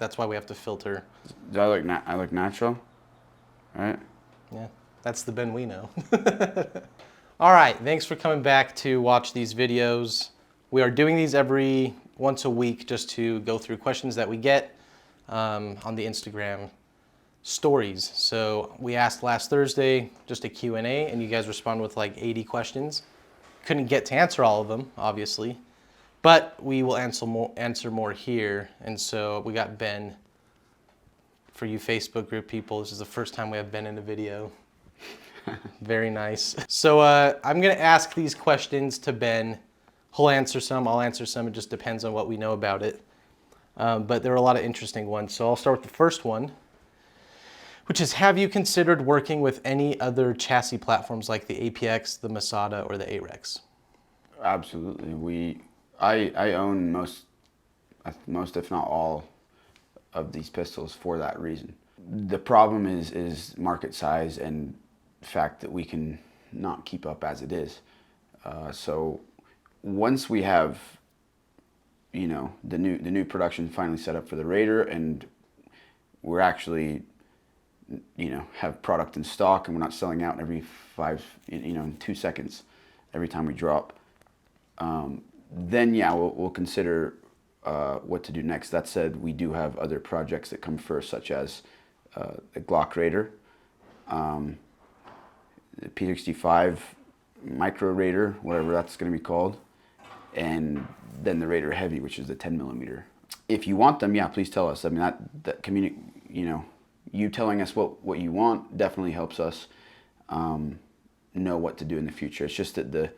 that's why we have to filter. Do I look natural? Right? Yeah, that's the Ben we know. All right, thanks for coming back to watch these videos. We are doing these every once a week just to go through questions that we get on the Instagram stories. So we asked last Thursday just a Q&A, and you guys responded with like 80 questions. Couldn't get to answer all of them, obviously, but we will answer more here. And so we got Ben. For you Facebook group people, this is the first time we have Ben in a video. Very nice. So I'm gonna ask these questions to Ben. He'll answer some, I'll answer some. It just depends on what we know about it. But there are a lot of interesting ones. So I'll start with the first one, which is, have you considered working with any other chassis platforms like the APX, the Masada, or the AREX? Absolutely. I own most, if not all, of these pistols for that reason. The problem is market size and the fact that we can not keep up as it is. So once we have, you know, the new production finally set up for the Raider, and we're actually, you know, have product in stock, and we're not selling out every in 2 seconds every time we drop, then yeah, we'll consider what to do next. That said, we do have other projects that come first, such as the Glock Raider, the P65 Micro Raider, whatever that's going to be called, and then the Raider Heavy, which is the 10mm. If you want them, yeah, please tell us. I mean, you know, you telling us what you want definitely helps us know what to do in the future. It's just that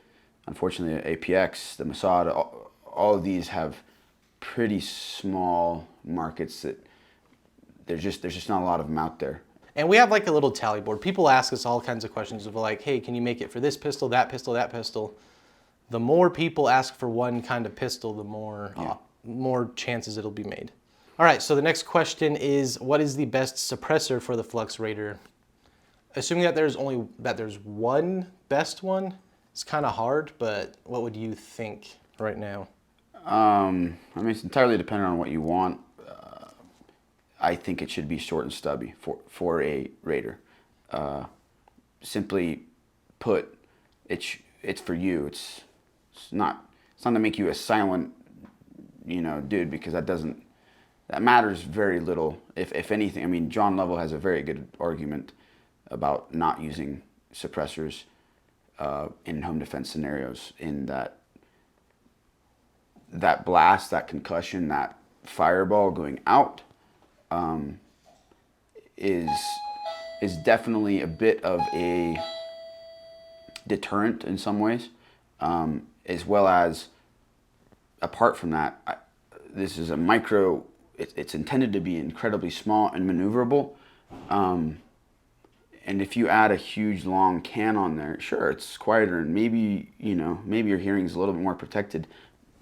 unfortunately, the APX, the Masada, all of these have pretty small markets that there's just not a lot of them out there. And we have like a little tally board. People ask us all kinds of questions of like, hey, can you make it for this pistol, that pistol, that pistol? The more people ask for one kind of pistol, the more chances it'll be made. All right, so the next question is, what is the best suppressor for the Flux Raider? Assuming that there's one best one, it's kind of hard, but what would you think right now? I mean, it's entirely dependent on what you want. I think it should be short and stubby for a Raider. Simply put, it's for you. It's not to make you a silent, you know, dude, because that matters very little, if anything. I mean, John Lovell has a very good argument about not using suppressors in home defense scenarios, in that blast, that concussion, that fireball going out is definitely a bit of a deterrent in some ways, as well as, apart from that, this is a micro. It's intended to be incredibly small and maneuverable, and if you add a huge long can on there, sure, it's quieter, and maybe your hearing is a little bit more protected,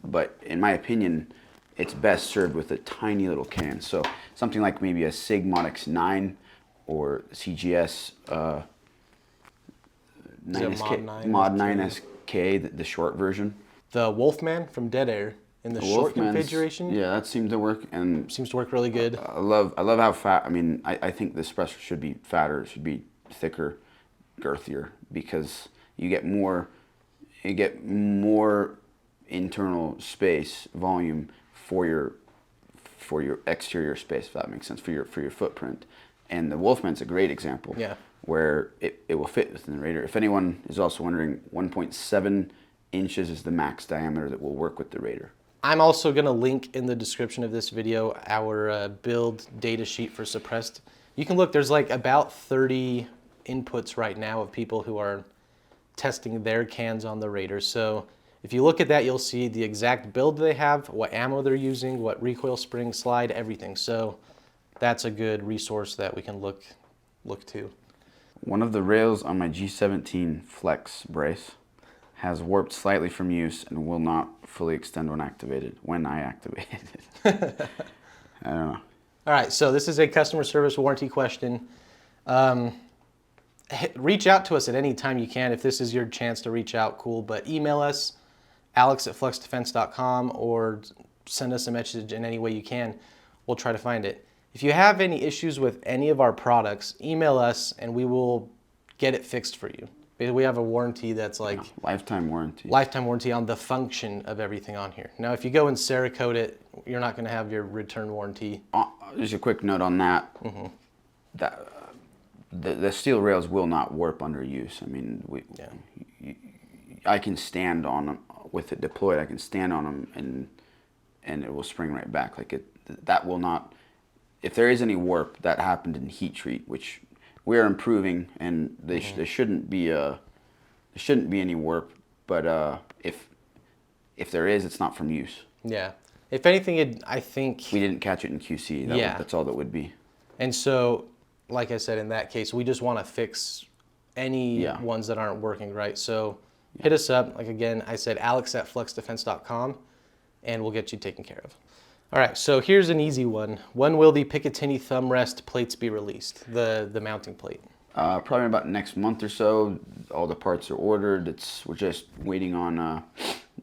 but in my opinion, it's best served with a tiny little can. So something like maybe a Sig Mod X9 or CGS Mod 9 SK, the short version. The Wolfman from Dead Air in the short configuration. Yeah, that seems to work, and seems to work really good. I love how fat. I mean, I think the suppressor should be fatter. It should be thicker, girthier, because you get more internal space, volume for your exterior space, if that makes sense, for your footprint. And the Wolfman's a great example, yeah, where it will fit within the Raider. If anyone is also wondering, 1.7 inches is the max diameter that will work with the Raider. I'm also going to link in the description of this video our build data sheet for suppressed. You can look, there's like about 30 inputs right now of people who are testing their cans on the Raider. So if you look at that, you'll see the exact build they have, what ammo they're using, what recoil spring, slide, everything. So that's a good resource that we can look to. One of the rails on my G17 Flex brace has warped slightly from use and will not fully extend when I activate it. I don't know. All right, so this is a customer service warranty question. Reach out to us at any time you can. If this is your chance to reach out, cool. But email us, alex@fluxdefense.com, or send us a message in any way you can. we'll try to find it. If you have any issues with any of our products, email us and we will get it fixed for you. We have a warranty that's like lifetime warranty. Lifetime warranty on the function of everything on here. Now, if you go and Cerakote it, you're not going to have your return warranty. Just a quick note on that. That the steel rails will not warp under use. I mean, I can stand on them with it deployed. I can stand on them and it will spring right back. Like that will not. If there is any warp, that happened in heat treat, which we're improving, and there shouldn't be any warp. But if there is, it's not from use. Yeah. If anything, I think we didn't catch it in QC. That's all that would be. And so, like I said, in that case, we just want to fix any ones that aren't working right. So hit us up. Like again, I said alex@fluxdefense.com, and we'll get you taken care of. All right, so here's an easy one. When will the Picatinny thumb rest plates be released, the mounting plate? Probably about next month or so. All the parts are ordered. We're just waiting on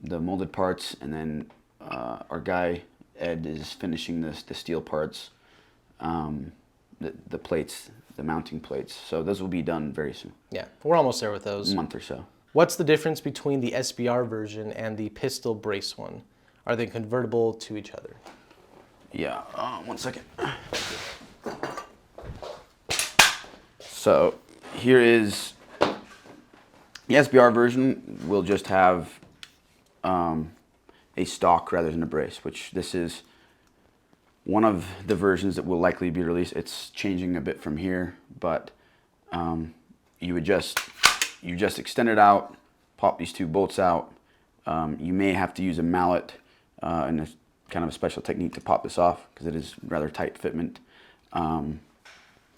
the molded parts, and then our guy Ed is finishing the steel parts, the plates, the mounting plates. So those will be done very soon. Yeah, we're almost there with those. A month or so. What's the difference between the SBR version and the pistol brace one? Are they convertible to each other? Yeah, 1 second. So here is the SBR version. Will just have a stock rather than a brace, which this is one of the versions that will likely be released. It's changing a bit from here, but you just extend it out, pop these two bolts out. You may have to use a mallet and a kind of a special technique to pop this off because it is rather tight fitment, and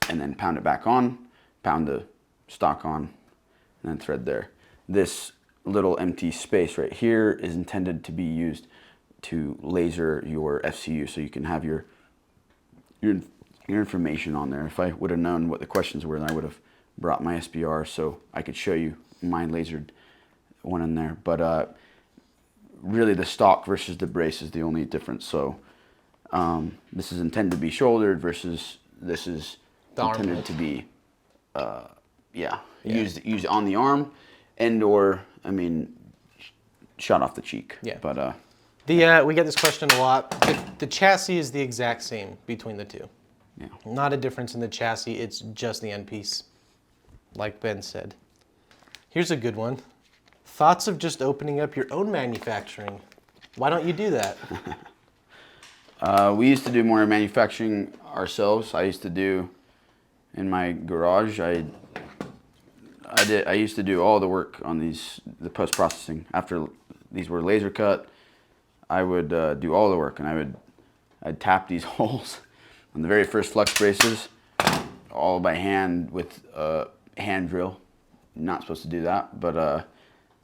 then pound it back on, pound the stock on, and then thread there. This little empty space right here is intended to be used to laser your FCU, so you can have your information on there. If I would have known what the questions were, then I would have brought my SBR so I could show you my lasered one in there. But really the stock versus the brace is the only difference. So this is intended to be shouldered versus this is intended to be used on the arm and or shot off the cheek. Yeah. But we get this question a lot. The chassis is the exact same between the two. Yeah. Not a difference in the chassis, it's just the end piece, like Ben said. Here's a good one. Thoughts of just opening up your own manufacturing? Why don't you do that? We used to do more manufacturing ourselves. I used to do in my garage. I used to do all the work on the post-processing. After these were laser cut, I would do all the work, and I'd tap these holes on the very first flux braces, all by hand with a hand drill. Not supposed to do that, but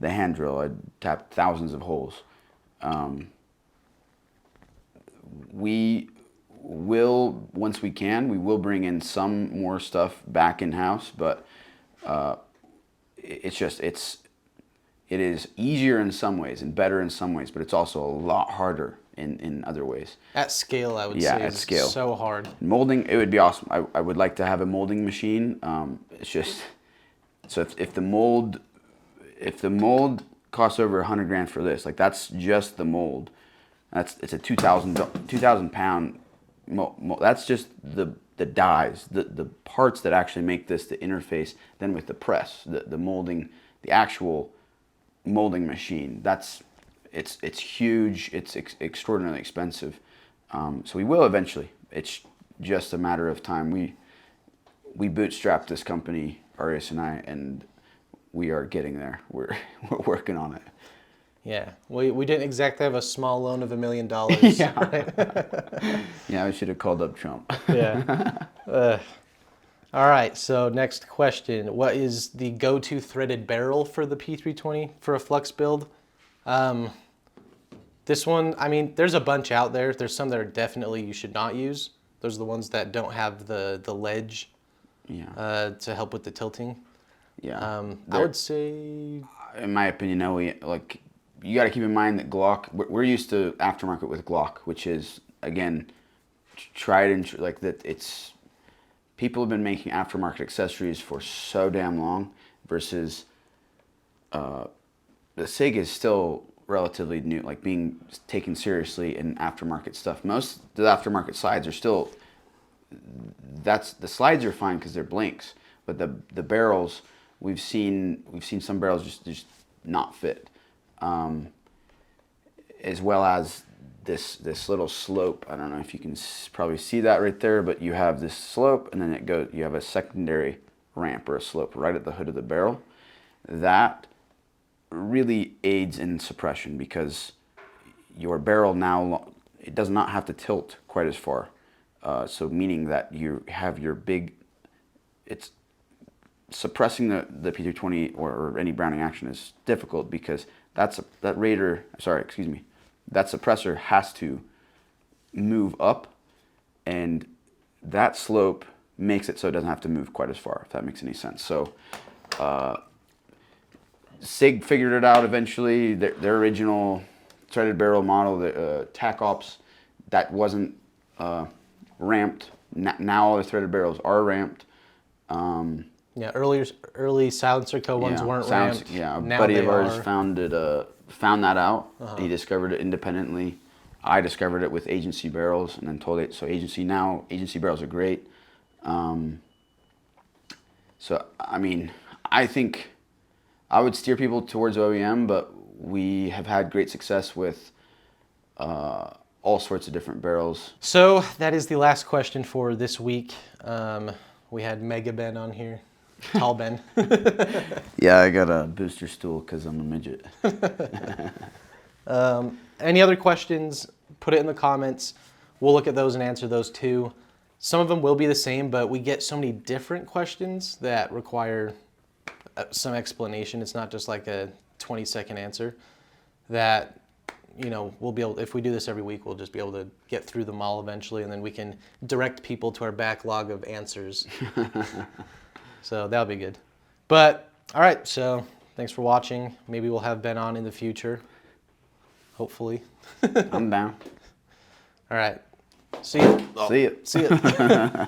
the hand drill, I'd tap thousands of holes. We will, once we can, we will bring in some more stuff back in-house, but it is easier in some ways and better in some ways, but it's also a lot harder in other ways. At scale, I would say. At scale. So hard. Molding, it would be awesome. I would like to have a molding machine. It's just, so if the mold costs over $100 grand for this, like that's just the mold. It's a 2,000 pound mold. That's just the dies, the parts that actually make this the interface. Then with the press, the molding, the actual molding machine. It's huge. It's extraordinarily expensive. So we will eventually. It's just a matter of time. We bootstrapped this company, Arias and I, and we are getting there. We're working on it. Yeah, we didn't exactly have a small loan of $1 million. Yeah. Right? Yeah, I should have called up Trump. Yeah. All right, so next question. What is the go-to threaded barrel for the P320 for a Flux build? This one, there's a bunch out there. There's some that are definitely you should not use. Those are the ones that don't have the ledge to help with the tilting. Yeah. I would say, in my opinion, no, you got to keep in mind that Glock, we're used to aftermarket with Glock, which is, again, tried and like that. It's people have been making aftermarket accessories for so damn long, versus the SIG is still relatively new, like being taken seriously in aftermarket stuff. Most of the aftermarket slides are still, the slides are fine because they're blinks, but the barrels, we've seen some barrels just not fit, as well as this little slope. I don't know if you can probably see that right there, but you have this slope, and then you have a secondary ramp or a slope right at the hood of the barrel. That really aids in suppression, because your barrel now, it does not have to tilt quite as far. So meaning that you have your big, it's suppressing the P320 or any Browning action is difficult, because that suppressor has to move up, and that slope makes it so it doesn't have to move quite as far, if that makes any sense. So SIG figured it out eventually. Their original threaded barrel model, the TAC Ops, that wasn't ramped. Now all the threaded barrels are ramped. Yeah, early Silencer Co. ones weren't ramped. Yeah, a now buddy they of ours are. found that out. He discovered it independently. I discovered it with agency barrels, and then told it. So agency barrels are great. So I mean, I think I would steer people towards OEM, but we have had great success with all sorts of different barrels. So that is the last question for this week. We had Mega Ben on here, Tall Ben. Yeah, I got a booster stool because I'm a midget. Any other questions, put it in the comments. We'll look at those and answer those too. Some of them will be the same, but we get so many different questions that require some explanation. It's not just like a 20-second answer that, you know, we'll be able, if we do this every week, we'll just be able to get through them all eventually, and then we can direct people to our backlog of answers. So that'll be good. But all right, so thanks for watching. Maybe we'll have Ben on in the future, hopefully. I'm down. All right, see you. See ya. See ya.